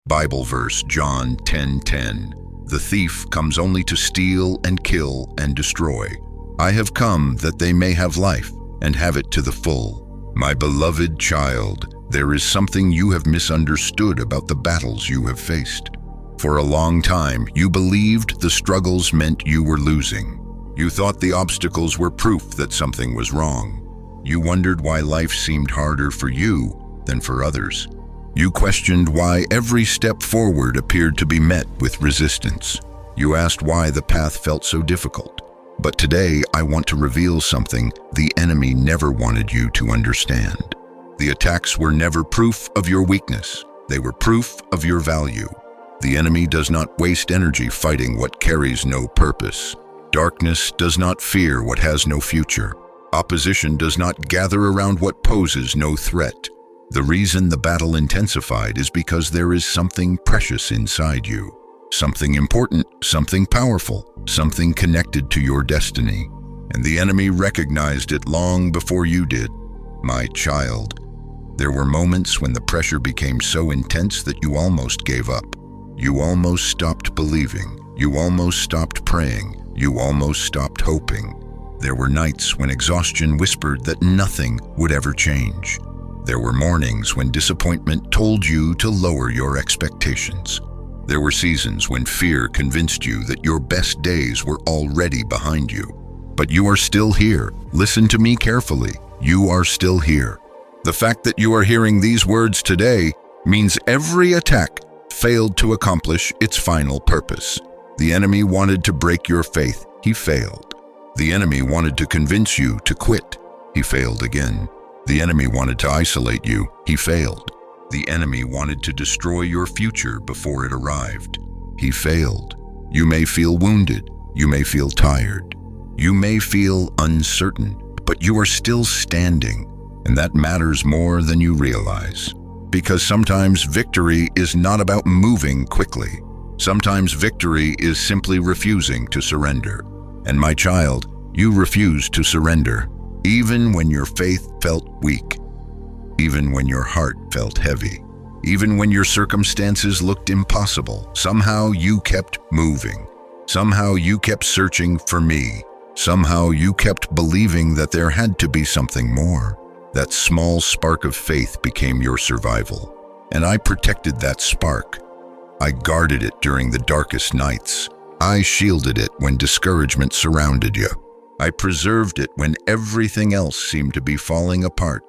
Bible verse, John 10:10. The thief comes only to steal and kill and destroy. I have come that they may have life and have it to the full. My beloved child, there is something you have misunderstood about the battles you have faced. For a long time, you believed the struggles meant you were losing. You thought the obstacles were proof that something was wrong. You wondered why life seemed harder for you than for others. You questioned why every step forward appeared to be met with resistance. You asked why the path felt so difficult. But today, I want to reveal something the enemy never wanted you to understand. The attacks were never proof of your weakness. They were proof of your value. The enemy does not waste energy fighting what carries no purpose. Darkness does not fear what has no future. Opposition does not gather around what poses no threat. The reason the battle intensified is because there is something precious inside you. Something important, something powerful, something connected to your destiny. And the enemy recognized it long before you did. My child, there were moments when the pressure became so intense that you almost gave up. You almost stopped believing. You almost stopped praying. You almost stopped hoping. There were nights when exhaustion whispered that nothing would ever change. There were mornings when disappointment told you to lower your expectations. There were seasons when fear convinced you that your best days were already behind you. But you are still here. Listen to me carefully. You are still here. The fact that you are hearing these words today means every attack failed to accomplish its final purpose. The enemy wanted to break your faith. He failed. The enemy wanted to convince you to quit. He failed again. The enemy wanted to isolate you. He failed. The enemy wanted to destroy your future before it arrived. He failed. You may feel wounded. You may feel tired. You may feel uncertain, but you are still standing, and that matters more than you realize. Because sometimes victory is not about moving quickly. Sometimes victory is simply refusing to surrender. And my child, you refused to surrender, even when your faith felt weak, even when your heart felt heavy, even when your circumstances looked impossible. Somehow you kept moving. Somehow you kept searching for me. Somehow you kept believing that there had to be something more. That small spark of faith became your survival. And I protected that spark. I guarded it during the darkest nights. I shielded it when discouragement surrounded you. I preserved it when everything else seemed to be falling apart,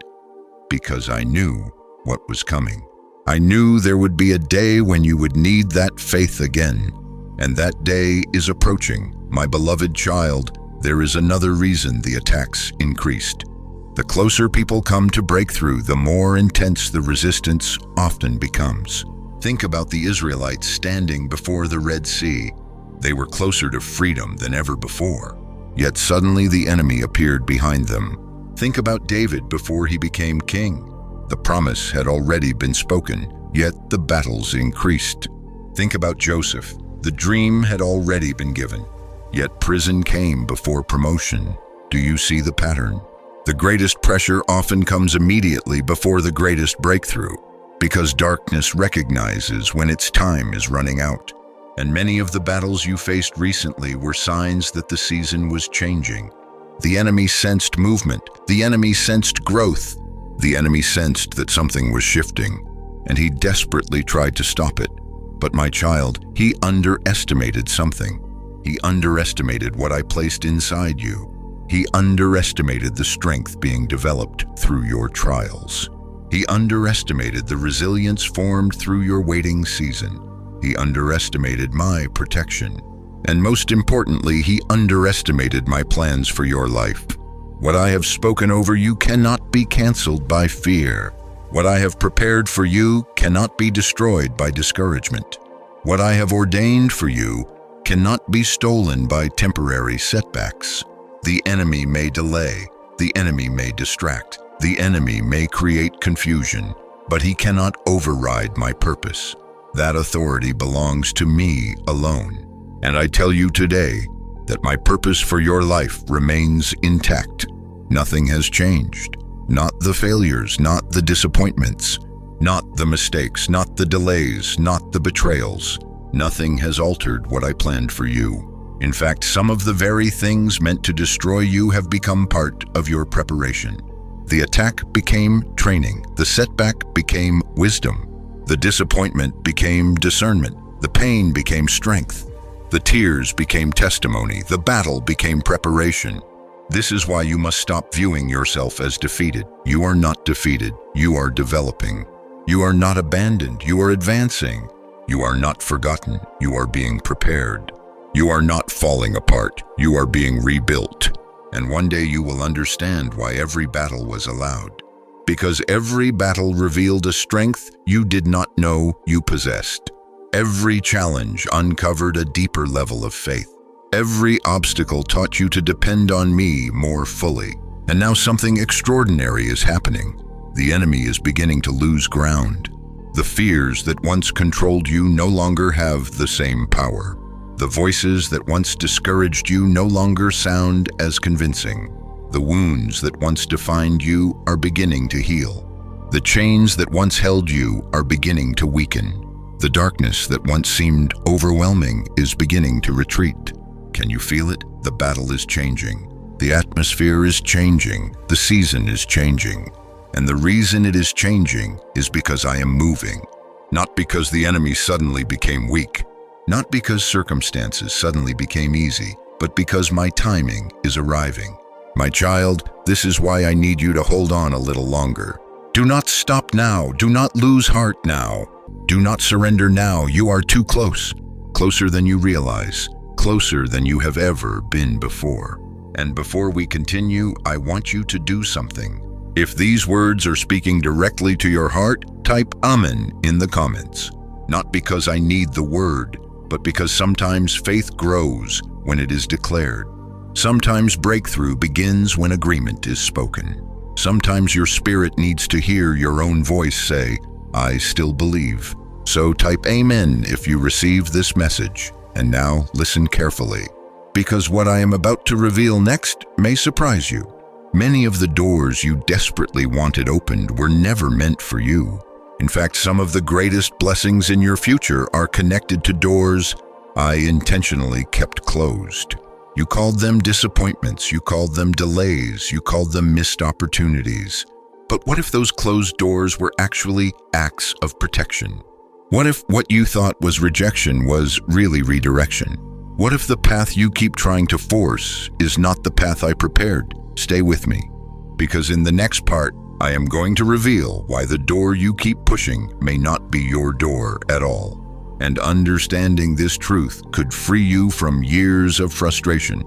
because I knew what was coming. I knew there would be a day when you would need that faith again, and that day is approaching. My beloved child, there is another reason the attacks increased. The closer people come to breakthrough, the more intense the resistance often becomes. Think about the Israelites standing before the Red Sea. They were closer to freedom than ever before. Yet suddenly the enemy appeared behind them. Think about David before he became king. The promise had already been spoken, yet the battles increased. Think about Joseph. The dream had already been given, yet prison came before promotion. Do you see the pattern? The greatest pressure often comes immediately before the greatest breakthrough, because darkness recognizes when its time is running out. And many of the battles you faced recently were signs that the season was changing. The enemy sensed movement. The enemy sensed growth. The enemy sensed that something was shifting, and he desperately tried to stop it. But my child, he underestimated something. He underestimated what I placed inside you. He underestimated the strength being developed through your trials. He underestimated the resilience formed through your waiting season. He underestimated my protection. And most importantly, he underestimated my plans for your life. What I have spoken over you cannot be canceled by fear. What I have prepared for you cannot be destroyed by discouragement. What I have ordained for you cannot be stolen by temporary setbacks. The enemy may delay. The enemy may distract. The enemy may create confusion, but he cannot override my purpose. That authority belongs to me alone. And I tell you today that my purpose for your life remains intact. Nothing has changed. Not the failures, not the disappointments. Not the mistakes, not the delays, not the betrayals. Nothing has altered what I planned for you. In fact, some of the very things meant to destroy you have become part of your preparation. The attack became training. The setback became wisdom. The disappointment became discernment. The pain became strength. The tears became testimony. The battle became preparation. This is why you must stop viewing yourself as defeated. You are not defeated. You are developing. You are not abandoned. You are advancing. You are not forgotten. You are being prepared. You are not falling apart. You are being rebuilt. And one day you will understand why every battle was allowed. Because every battle revealed a strength you did not know you possessed. Every challenge uncovered a deeper level of faith. Every obstacle taught you to depend on me more fully. And now something extraordinary is happening. The enemy is beginning to lose ground. The fears that once controlled you no longer have the same power. The voices that once discouraged you no longer sound as convincing. The wounds that once defined you are beginning to heal. The chains that once held you are beginning to weaken. The darkness that once seemed overwhelming is beginning to retreat. Can you feel it? The battle is changing. The atmosphere is changing. The season is changing. And the reason it is changing is because I am moving. Not because the enemy suddenly became weak. Not because circumstances suddenly became easy, but because my timing is arriving. My child, this is why I need you to hold on a little longer. Do not stop now. Do not lose heart now. Do not surrender now. You are too close. Closer than you realize. Closer than you have ever been before. And before we continue, I want you to do something. If these words are speaking directly to your heart, type Amen in the comments. Not because I need the word, but because sometimes faith grows when it is declared. Sometimes breakthrough begins when agreement is spoken. Sometimes your spirit needs to hear your own voice say, I still believe. So type Amen if you receive this message. And now listen carefully, because what I am about to reveal next may surprise you. Many of the doors you desperately wanted opened were never meant for you. In fact, some of the greatest blessings in your future are connected to doors I intentionally kept closed. You called them disappointments, you called them delays, you called them missed opportunities. But what if those closed doors were actually acts of protection? What if what you thought was rejection was really redirection? What if the path you keep trying to force is not the path I prepared? Stay with me, because in the next part, I am going to reveal why the door you keep pushing may not be your door at all. And understanding this truth could free you from years of frustration.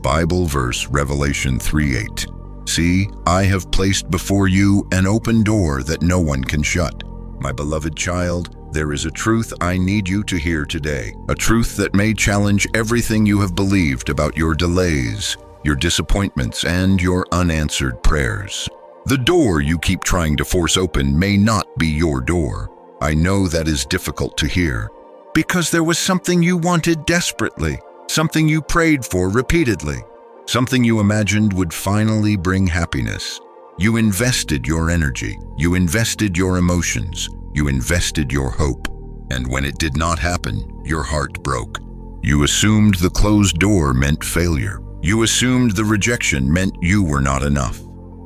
Bible verse Revelation 3:8. See, I have placed before you an open door that no one can shut. My beloved child, there is a truth I need you to hear today. A truth that may challenge everything you have believed about your delays, your disappointments, and your unanswered prayers. The door you keep trying to force open may not be your door. I know that is difficult to hear, because there was something you wanted desperately, something you prayed for repeatedly, something you imagined would finally bring happiness. You invested your energy, you invested your emotions, you invested your hope, and when it did not happen, your heart broke. You assumed the closed door meant failure. You assumed the rejection meant you were not enough.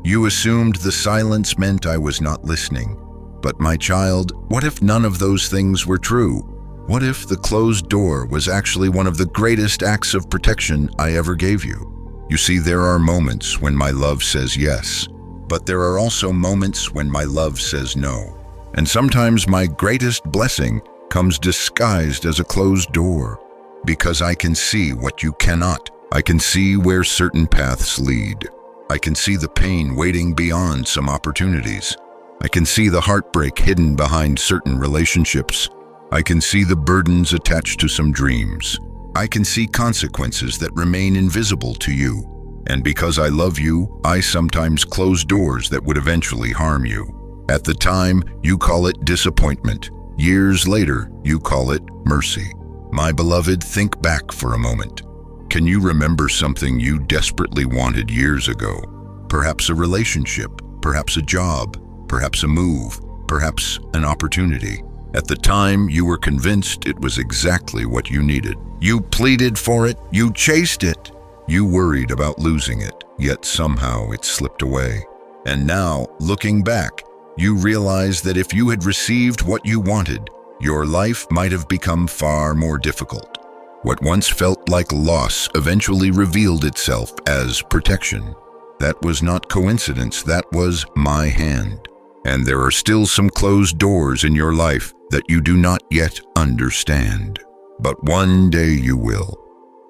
You assumed the silence meant I was not listening. But my child, what if none of those things were true? What if the closed door was actually one of the greatest acts of protection I ever gave you? You see, there are moments when my love says yes, but there are also moments when my love says no. And sometimes my greatest blessing comes disguised as a closed door, because I can see what you cannot. I can see where certain paths lead. I can see the pain waiting beyond some opportunities. I can see the heartbreak hidden behind certain relationships. I can see the burdens attached to some dreams. I can see consequences that remain invisible to you. And because I love you, I sometimes close doors that would eventually harm you. At the time, you call it disappointment. Years later, you call it mercy. My beloved, think back for a moment. Can you remember something you desperately wanted years ago? Perhaps a relationship, perhaps a job, perhaps a move, perhaps an opportunity. At the time, you were convinced it was exactly what you needed. You pleaded for it, you chased it, you worried about losing it, yet somehow it slipped away. And now, looking back, you realize that if you had received what you wanted, your life might have become far more difficult. What once felt like loss eventually revealed itself as protection. That was not coincidence, that was my hand. And there are still some closed doors in your life that you do not yet understand. But one day you will.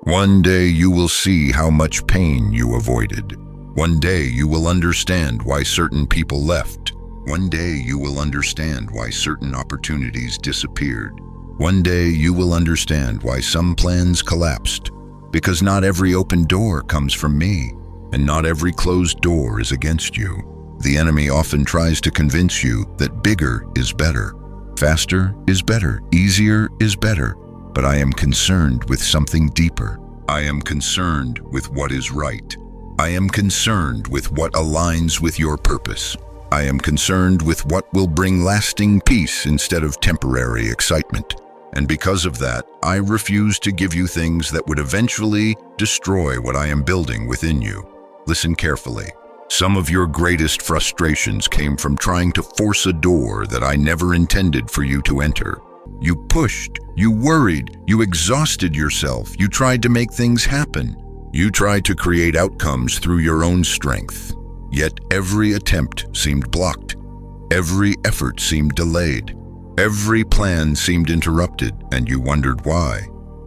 One day you will see how much pain you avoided. One day you will understand why certain people left. One day you will understand why certain opportunities disappeared. One day you will understand why some plans collapsed. Because not every open door comes from me, and not every closed door is against you. The enemy often tries to convince you that bigger is better, faster is better, easier is better. But I am concerned with something deeper. I am concerned with what is right. I am concerned with what aligns with your purpose. I am concerned with what will bring lasting peace instead of temporary excitement. And because of that, I refuse to give you things that would eventually destroy what I am building within you. Listen carefully. Some of your greatest frustrations came from trying to force a door that I never intended for you to enter. You pushed, you worried, you exhausted yourself, you tried to make things happen. You tried to create outcomes through your own strength. Yet every attempt seemed blocked. Every effort seemed delayed. Every plan seemed interrupted, and you wondered why.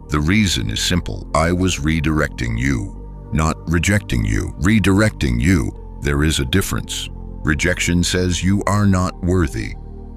The reason is simple. I was redirecting you, not rejecting you. Redirecting you. There is a difference. Rejection says you are not worthy.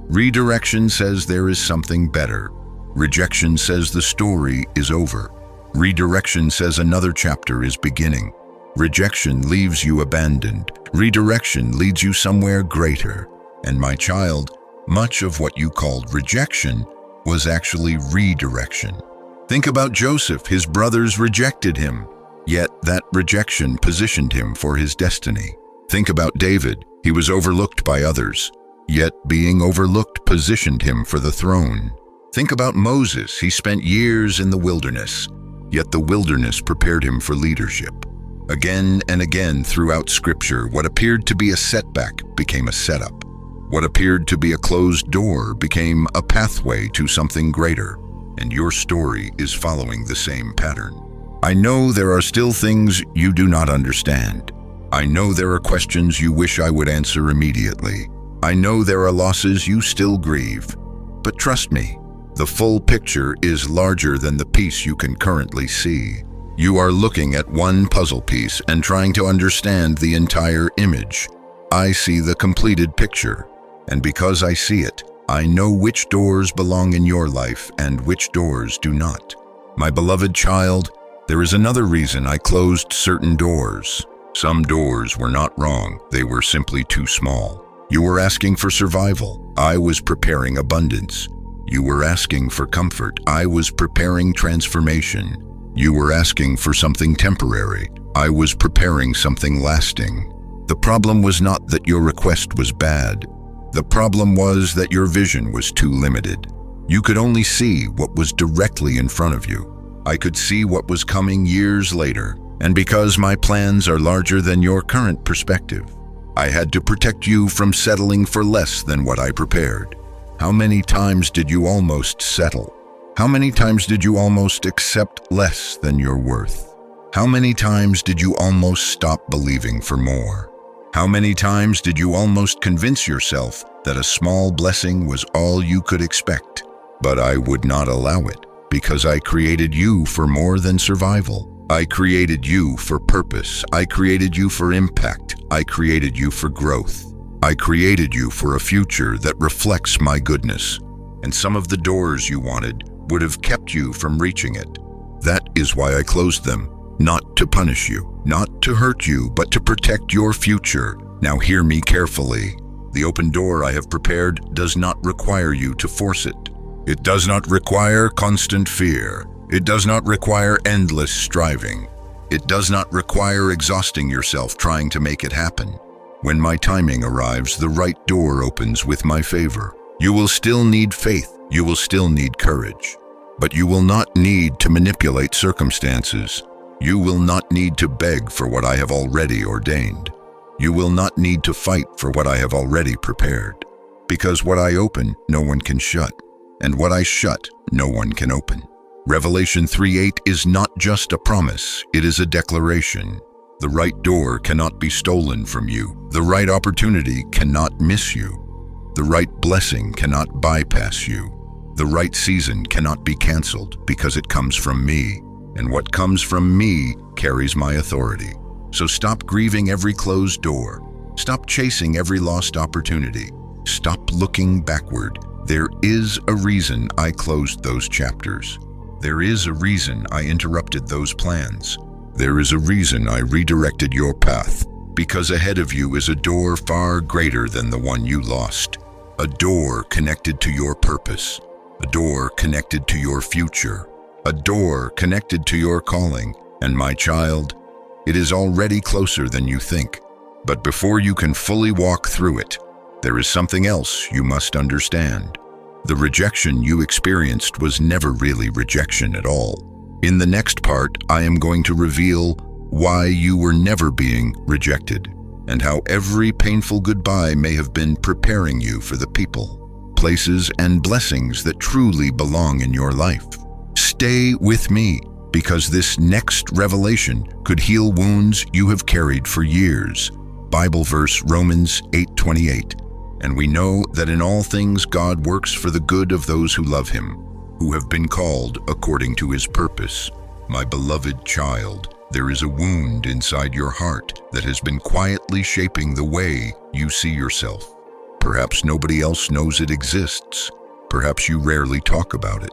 Redirection says there is something better. Rejection says the story is over. Redirection says another chapter is beginning. Rejection leaves you abandoned. Redirection leads you somewhere greater. And my child, much of what you called rejection was actually redirection. Think about Joseph. His brothers rejected him, yet that rejection positioned him for his destiny. Think about David. He was overlooked by others, yet being overlooked positioned him for the throne. Think about Moses. He spent years in the wilderness, yet the wilderness prepared him for leadership. Again and again throughout Scripture, what appeared to be a setback became a setup. What appeared to be a closed door became a pathway to something greater, and your story is following the same pattern. I know there are still things you do not understand. I know there are questions you wish I would answer immediately. I know there are losses you still grieve. But trust me, the full picture is larger than the piece you can currently see. You are looking at one puzzle piece and trying to understand the entire image. I see the completed picture, and because I see it, I know which doors belong in your life and which doors do not. My beloved child, there is another reason I closed certain doors. Some doors were not wrong, they were simply too small. You were asking for survival, I was preparing abundance. You were asking for comfort, I was preparing transformation. You were asking for something temporary, I was preparing something lasting. The problem was not that your request was bad. The problem was that your vision was too limited. You could only see what was directly in front of you. I could see what was coming years later, and because my plans are larger than your current perspective, I had to protect you from settling for less than what I prepared. How many times did you almost settle? How many times did you almost accept less than your worth? How many times did you almost stop believing for more? How many times did you almost convince yourself that a small blessing was all you could expect? But I would not allow it, because I created you for more than survival. I created you for purpose. I created you for impact. I created you for growth. I created you for a future that reflects my goodness. And some of the doors you wanted would have kept you from reaching it. That is why I closed them, not to punish you, not to hurt you, but to protect your future. Now hear me carefully. The open door I have prepared does not require you to force it. It does not require constant fear. It does not require endless striving. It does not require exhausting yourself trying to make it happen. When my timing arrives, the right door opens with my favor. You will still need faith. You will still need courage. But you will not need to manipulate circumstances. You will not need to beg for what I have already ordained. You will not need to fight for what I have already prepared. Because what I open, no one can shut. And what I shut, no one can open. Revelation 3:8 is not just a promise, it is a declaration. The right door cannot be stolen from you. The right opportunity cannot miss you. The right blessing cannot bypass you. The right season cannot be canceled because it comes from me. And what comes from me carries my authority. So stop grieving every closed door. Stop chasing every lost opportunity. Stop looking backward. There is a reason I closed those chapters. There is a reason I interrupted those plans. There is a reason I redirected your path, because ahead of you is a door far greater than the one you lost. A door connected to your purpose. A door connected to your future. A door connected to your calling. And my child, it is already closer than you think. But before you can fully walk through it, there is something else you must understand. The rejection you experienced was never really rejection at all. In the next part, I am going to reveal why you were never being rejected, and how every painful goodbye may have been preparing you for the people, places, and blessings that truly belong in your life. Stay with me, because this next revelation could heal wounds you have carried for years. Bible verse Romans 8:28. And we know that in all things God works for the good of those who love him, who have been called according to his purpose. My beloved child, there is a wound inside your heart that has been quietly shaping the way you see yourself. Perhaps nobody else knows it exists. Perhaps you rarely talk about it.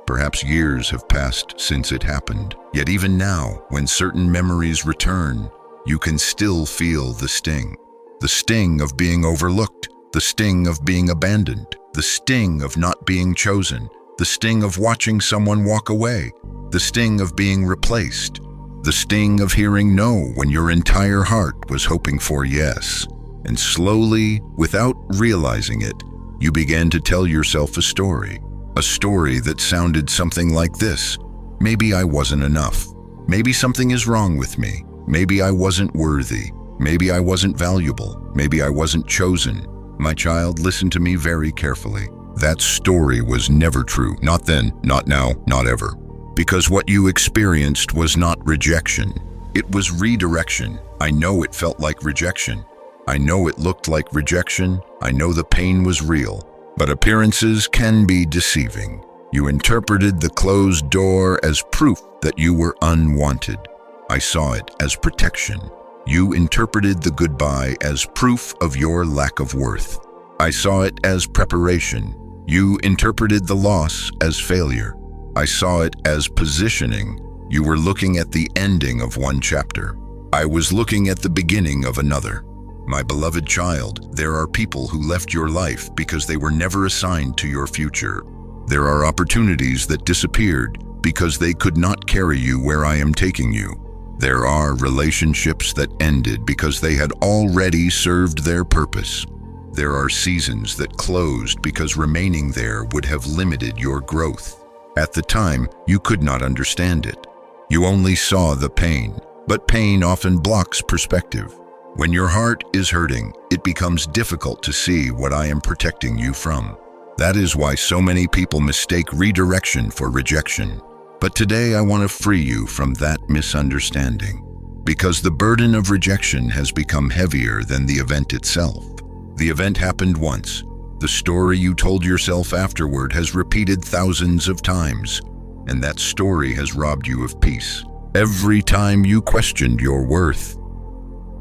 Perhaps years have passed since it happened. Yet even now, when certain memories return, you can still feel the sting. The sting of being overlooked. The sting of being abandoned. The sting of not being chosen. The sting of watching someone walk away. The sting of being replaced. The sting of hearing no when your entire heart was hoping for yes. And slowly, without realizing it, you began to tell yourself a story. A story that sounded something like this. Maybe I wasn't enough. Maybe something is wrong with me. Maybe I wasn't worthy. Maybe I wasn't valuable. Maybe I wasn't chosen. My child, listen to me very carefully. That story was never true. Not then, not now, not ever. Because what you experienced was not rejection. It was redirection. I know it felt like rejection. I know it looked like rejection. I know the pain was real. But appearances can be deceiving. You interpreted the closed door as proof that you were unwanted. I saw it as protection. You interpreted the goodbye as proof of your lack of worth. I saw it as preparation. You interpreted the loss as failure. I saw it as positioning. You were looking at the ending of one chapter. I was looking at the beginning of another. My beloved child, there are people who left your life because they were never assigned to your future. There are opportunities that disappeared because they could not carry you where I am taking you. There are relationships that ended because they had already served their purpose. There are seasons that closed because remaining there would have limited your growth. At the time, you could not understand it. You only saw the pain, but pain often blocks perspective. When your heart is hurting, it becomes difficult to see what I am protecting you from. That is why so many people mistake redirection for rejection. But today I want to free you from that misunderstanding, because the burden of rejection has become heavier than the event itself. The event happened once. The story you told yourself afterward has repeated thousands of times, and that story has robbed you of peace. Every time you questioned your worth,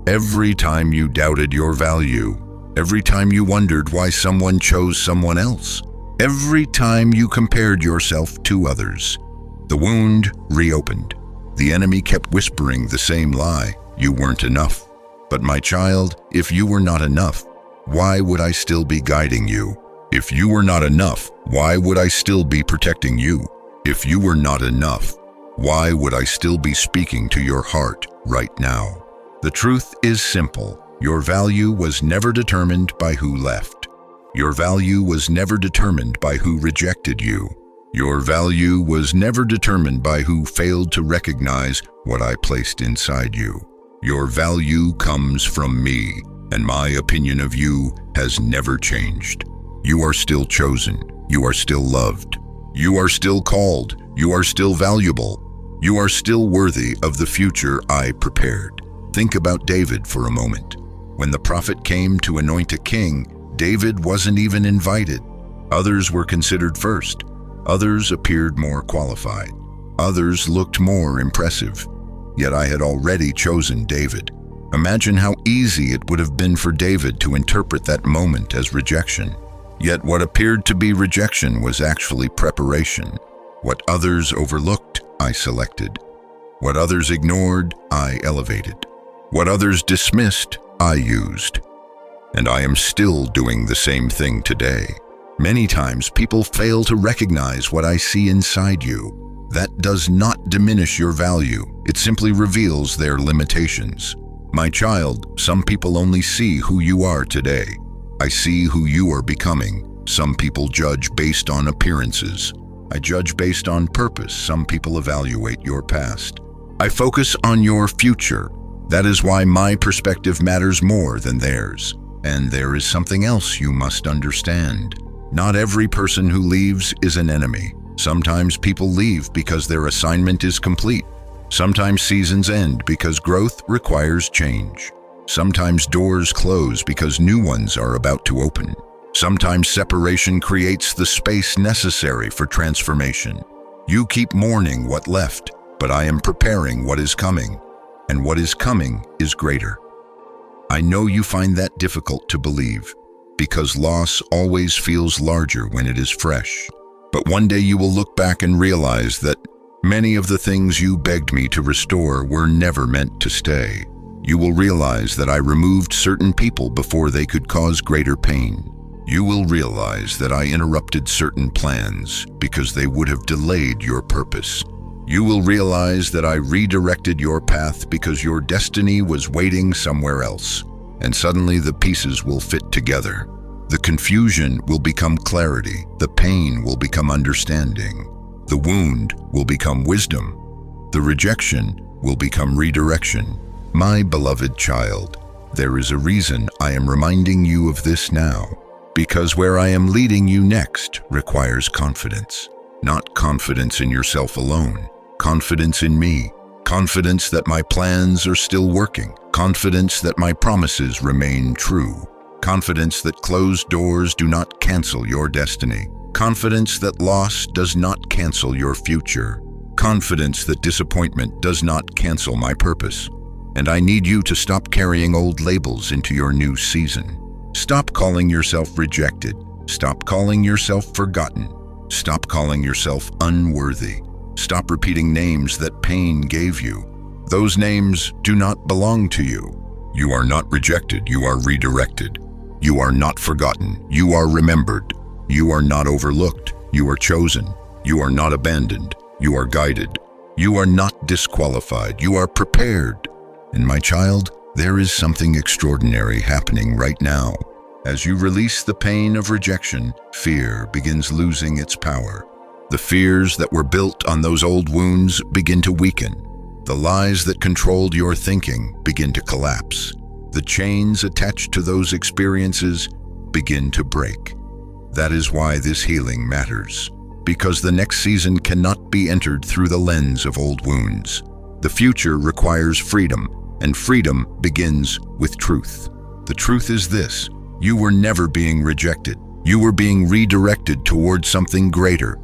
every time you doubted your value, every time you wondered why someone chose someone else, every time you compared yourself to others, the wound reopened. The enemy kept whispering the same lie, you weren't enough. But my child, if you were not enough, why would I still be guiding you? If you were not enough, why would I still be protecting you? If you were not enough, why would I still be speaking to your heart right now? The truth is simple. Your value was never determined by who left. Your value was never determined by who rejected you. Your value was never determined by who failed to recognize what I placed inside you. Your value comes from me, and my opinion of you has never changed. You are still chosen. You are still loved. You are still called. You are still valuable. You are still worthy of the future I prepared. Think about David for a moment. When the prophet came to anoint a king, David wasn't even invited. Others were considered first. Others appeared more qualified. Others looked more impressive. Yet I had already chosen David. Imagine how easy it would have been for David to interpret that moment as rejection. Yet what appeared to be rejection was actually preparation. What others overlooked, I selected. What others ignored, I elevated. What others dismissed, I used. And I am still doing the same thing today. Many times people fail to recognize what I see inside you. That does not diminish your value. It simply reveals their limitations. My child, some people only see who you are today. I see who you are becoming. Some people judge based on appearances. I judge based on purpose. Some people evaluate your past. I focus on your future. That is why my perspective matters more than theirs. And there is something else you must understand. Not every person who leaves is an enemy. Sometimes people leave because their assignment is complete. Sometimes seasons end because growth requires change. Sometimes doors close because new ones are about to open. Sometimes separation creates the space necessary for transformation. You keep mourning what left, but I am preparing what is coming. And what is coming is greater. I know you find that difficult to believe, because loss always feels larger when it is fresh. But one day you will look back and realize that many of the things you begged me to restore were never meant to stay. You will realize that I removed certain people before they could cause greater pain. You will realize that I interrupted certain plans because they would have delayed your purpose. You will realize that I redirected your path because your destiny was waiting somewhere else. And suddenly the pieces will fit together. The confusion will become clarity. The pain will become understanding. The wound will become wisdom. The rejection will become redirection. My beloved child, there is a reason I am reminding you of this now. Because where I am leading you next requires confidence. Not confidence in yourself alone. Confidence in me. Confidence that my plans are still working. Confidence that my promises remain true. Confidence that closed doors do not cancel your destiny. Confidence that loss does not cancel your future. Confidence that disappointment does not cancel my purpose. And I need you to stop carrying old labels into your new season. Stop calling yourself rejected. Stop calling yourself forgotten. Stop calling yourself unworthy. Stop repeating names that pain gave you. Those names do not belong to you. You are not rejected. You are redirected. You are not forgotten. You are remembered. You are not overlooked. You are chosen. You are not abandoned. You are guided. You are not disqualified. You are prepared. And my child, there is something extraordinary happening right now. As you release the pain of rejection, fear begins losing its power. The fears that were built on those old wounds begin to weaken. The lies that controlled your thinking begin to collapse. The chains attached to those experiences begin to break. That is why this healing matters, because the next season cannot be entered through the lens of old wounds. The future requires freedom, and freedom begins with truth. The truth is this: you were never being rejected. You were being redirected toward something greater,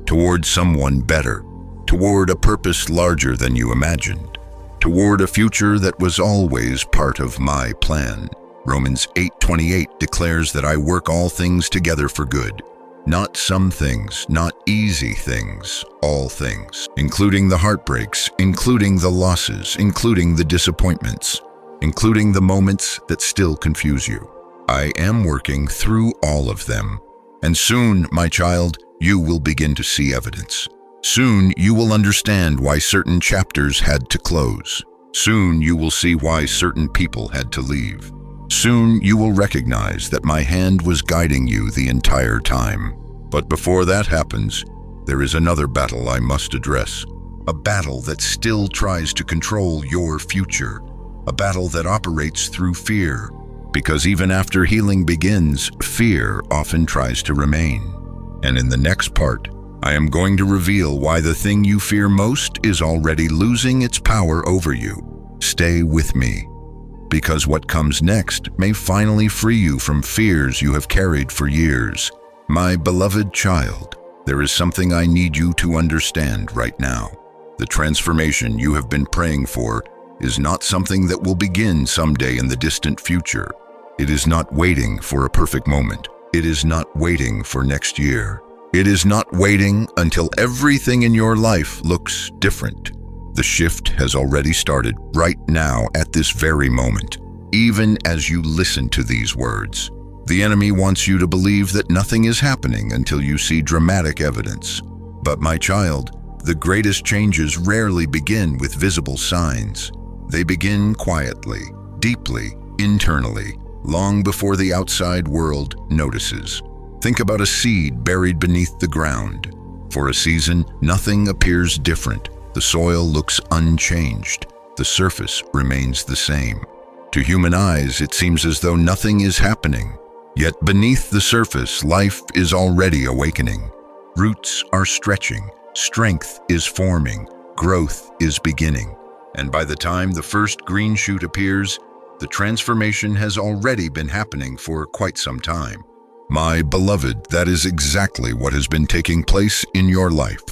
toward someone better, toward a purpose larger than you imagined, toward a future that was always part of my plan. Romans 8:28 declares that I work all things together for good. Not some things, not easy things, all things, including the heartbreaks, including the losses, including the disappointments, including the moments that still confuse you. I am working through all of them. And soon, my child, you will begin to see evidence. Soon you will understand why certain chapters had to close. Soon you will see why certain people had to leave. Soon you will recognize that my hand was guiding you the entire time. But before that happens, there is another battle I must address. A battle that still tries to control your future. A battle that operates through fear. Because even after healing begins, fear often tries to remain. And in the next part, I am going to reveal why the thing you fear most is already losing its power over you. Stay with me, because what comes next may finally free you from fears you have carried for years. My beloved child, there is something I need you to understand right now. The transformation you have been praying for is not something that will begin someday in the distant future. It is not waiting for a perfect moment. It is not waiting for next year. It is not waiting until everything in your life looks different. The shift has already started right now at this very moment. Even as you listen to these words, the enemy wants you to believe that nothing is happening until you see dramatic evidence. But my child, the greatest changes rarely begin with visible signs. They begin quietly, deeply, internally, long before the outside world notices. Think about a seed buried beneath the ground. For a season, nothing appears different. The soil looks unchanged. The surface remains the same. To human eyes, it seems as though nothing is happening. Yet beneath the surface, life is already awakening. Roots are stretching. Strength is forming. Growth is beginning. And by the time the first green shoot appears, the transformation has already been happening for quite some time. My beloved, that is exactly what has been taking place in your life.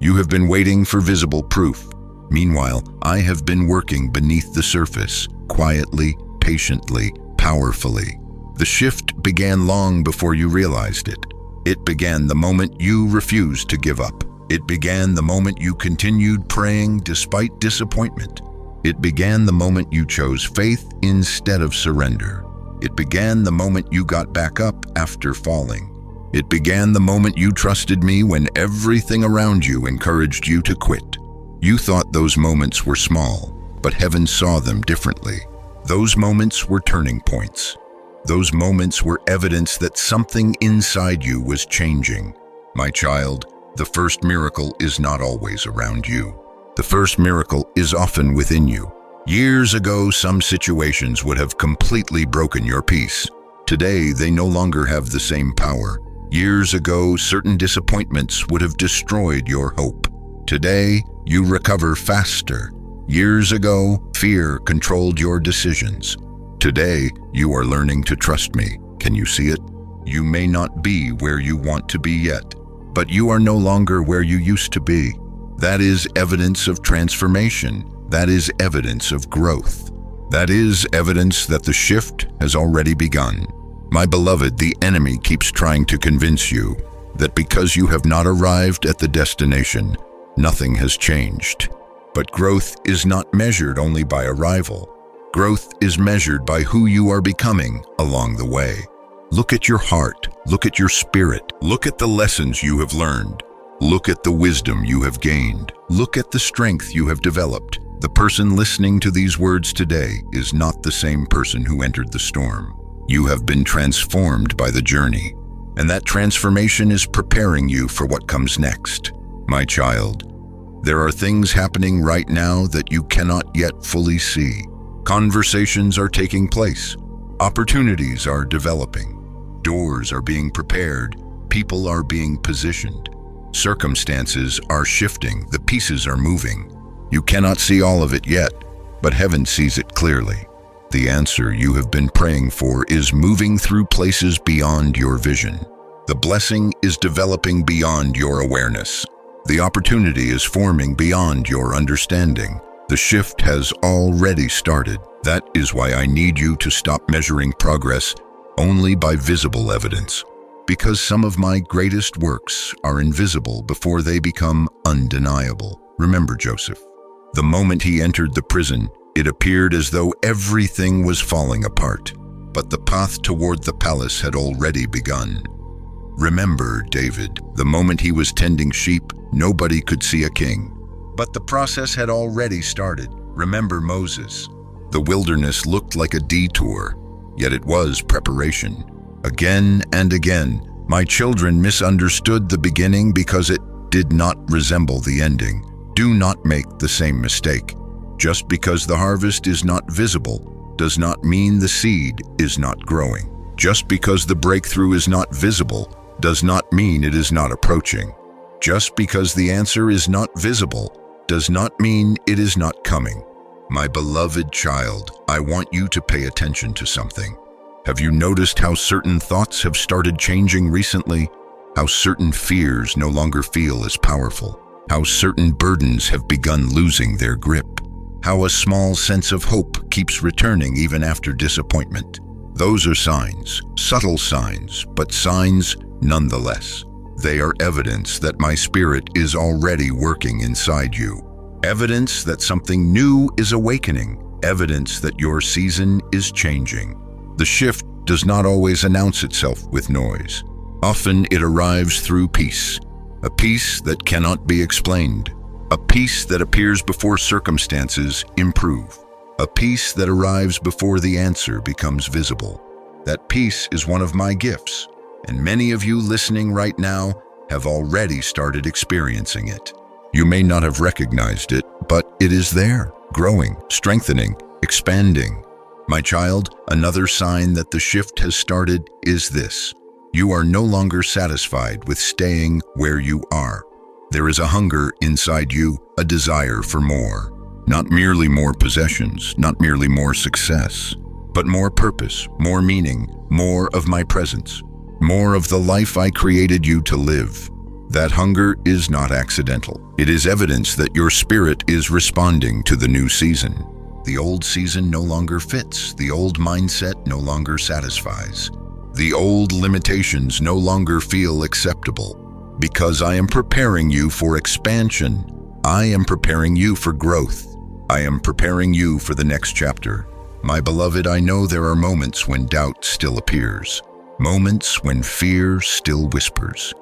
You have been waiting for visible proof. Meanwhile, I have been working beneath the surface, quietly, patiently, powerfully. The shift began long before you realized it. It began the moment you refused to give up. It began the moment you continued praying despite disappointment. It began the moment you chose faith instead of surrender. It began the moment you got back up after falling. It began the moment you trusted me when everything around you encouraged you to quit. You thought those moments were small, but heaven saw them differently. Those moments were turning points. Those moments were evidence that something inside you was changing. My child, the first miracle is not always around you. The first miracle is often within you. Years ago, some situations would have completely broken your peace. Today, they no longer have the same power. Years ago, certain disappointments would have destroyed your hope. Today, you recover faster. Years ago, fear controlled your decisions. Today, you are learning to trust me. Can you see it? You may not be where you want to be yet, but you are no longer where you used to be. That is evidence of transformation. That is evidence of growth. That is evidence that the shift has already begun. My beloved, the enemy keeps trying to convince you that because you have not arrived at the destination, nothing has changed. But growth is not measured only by arrival. Growth is measured by who you are becoming along the way. Look at your heart. Look at your spirit. Look at the lessons you have learned. Look at the wisdom you have gained. Look at the strength you have developed. The person listening to these words today is not the same person who entered the storm. You have been transformed by the journey, and that transformation is preparing you for what comes next. My child, there are things happening right now that you cannot yet fully see. Conversations are taking place. Opportunities are developing. Doors are being prepared. People are being positioned. Circumstances are shifting. The pieces are moving. You cannot see all of it yet, but heaven sees it clearly. The answer you have been praying for is moving through places beyond your vision. The blessing is developing beyond your awareness. The opportunity is forming beyond your understanding. The shift has already started. That is why I need you to stop measuring progress only by visible evidence. Because some of my greatest works are invisible before they become undeniable. Remember Joseph. The moment he entered the prison, it appeared as though everything was falling apart. But the path toward the palace had already begun. Remember David. The moment he was tending sheep, nobody could see a king. But the process had already started. Remember Moses. The wilderness looked like a detour. yet it was preparation. Again and again, my children misunderstood the beginning because it did not resemble the ending. Do not make the same mistake. Just because the harvest is not visible does not mean the seed is not growing. Just because the breakthrough is not visible does not mean it is not approaching. Just because the answer is not visible does not mean it is not coming. My beloved child, I want you to pay attention to something. Have you noticed how certain thoughts have started changing recently? How certain fears no longer feel as powerful? How certain burdens have begun losing their grip? How a small sense of hope keeps returning even after disappointment? Those are signs, subtle signs, but signs nonetheless. They are evidence that my spirit is already working inside you. Evidence that something new is awakening. Evidence that your season is changing. The shift does not always announce itself with noise. Often it arrives through peace, a peace that cannot be explained, a peace that appears before circumstances improve, a peace that arrives before the answer becomes visible. That peace is one of my gifts, and many of you listening right now have already started experiencing it. You may not have recognized it, but it is there, growing, strengthening, expanding. My child, another sign that the shift has started is this. You are no longer satisfied with staying where you are. There is a hunger inside you, a desire for more. Not merely more possessions, not merely more success, but more purpose, more meaning, more of my presence, more of the life I created you to live. That hunger is not accidental. It is evidence that your spirit is responding to the new season. The old season no longer fits. The old mindset no longer satisfies. The old limitations no longer feel acceptable. Because I am preparing you for expansion. I am preparing you for growth. I am preparing you for the next chapter. My beloved, I know there are moments when doubt still appears. Moments when fear still whispers.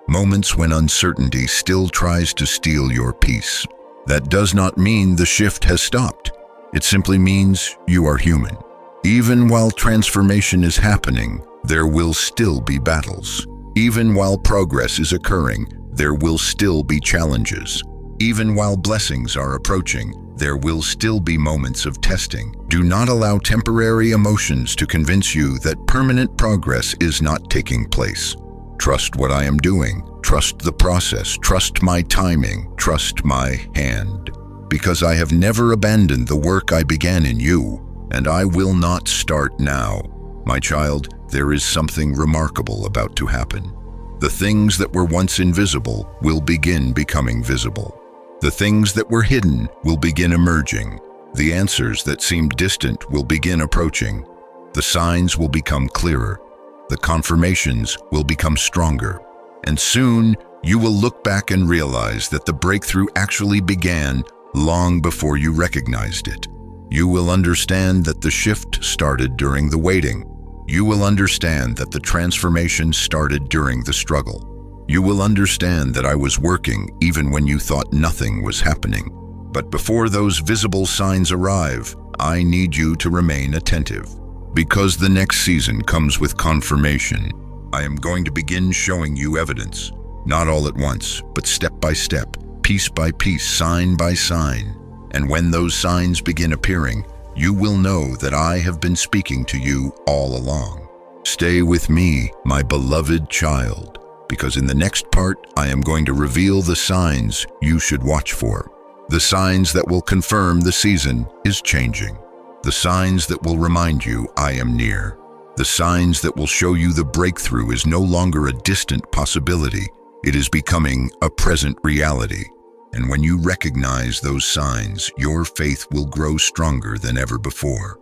Moments when uncertainty still tries to steal your peace. That does not mean the shift has stopped. It simply means you are human. Even while transformation is happening, there will still be battles. Even while progress is occurring, there will still be challenges. Even while blessings are approaching, there will still be moments of testing. Do not allow temporary emotions to convince you that permanent progress is not taking place. Trust what I am doing. Trust the process. Trust my timing. Trust my hand. Because I have never abandoned the work I began in you, and I will not start now. My child, there is something remarkable about to happen. The things that were once invisible will begin becoming visible. The things that were hidden will begin emerging. The answers that seemed distant will begin approaching. The signs will become clearer. The confirmations will become stronger. And soon, you will look back and realize that the breakthrough actually began long before you recognized it. You will understand that the shift started during the waiting. You will understand that the transformation started during the struggle. You will understand that I was working even when you thought nothing was happening. But before those visible signs arrive, I need you to remain attentive. Because the next season comes with confirmation, I am going to begin showing you evidence. Not all at once, but step by step, piece by piece, sign by sign. And when those signs begin appearing, you will know that I have been speaking to you all along. Stay with me, my beloved child, because in the next part, I am going to reveal the signs you should watch for. The signs that will confirm the season is changing. The signs that will remind you I am near. The signs that will show you the breakthrough is no longer a distant possibility. It is becoming a present reality. And when you recognize those signs, your faith will grow stronger than ever before.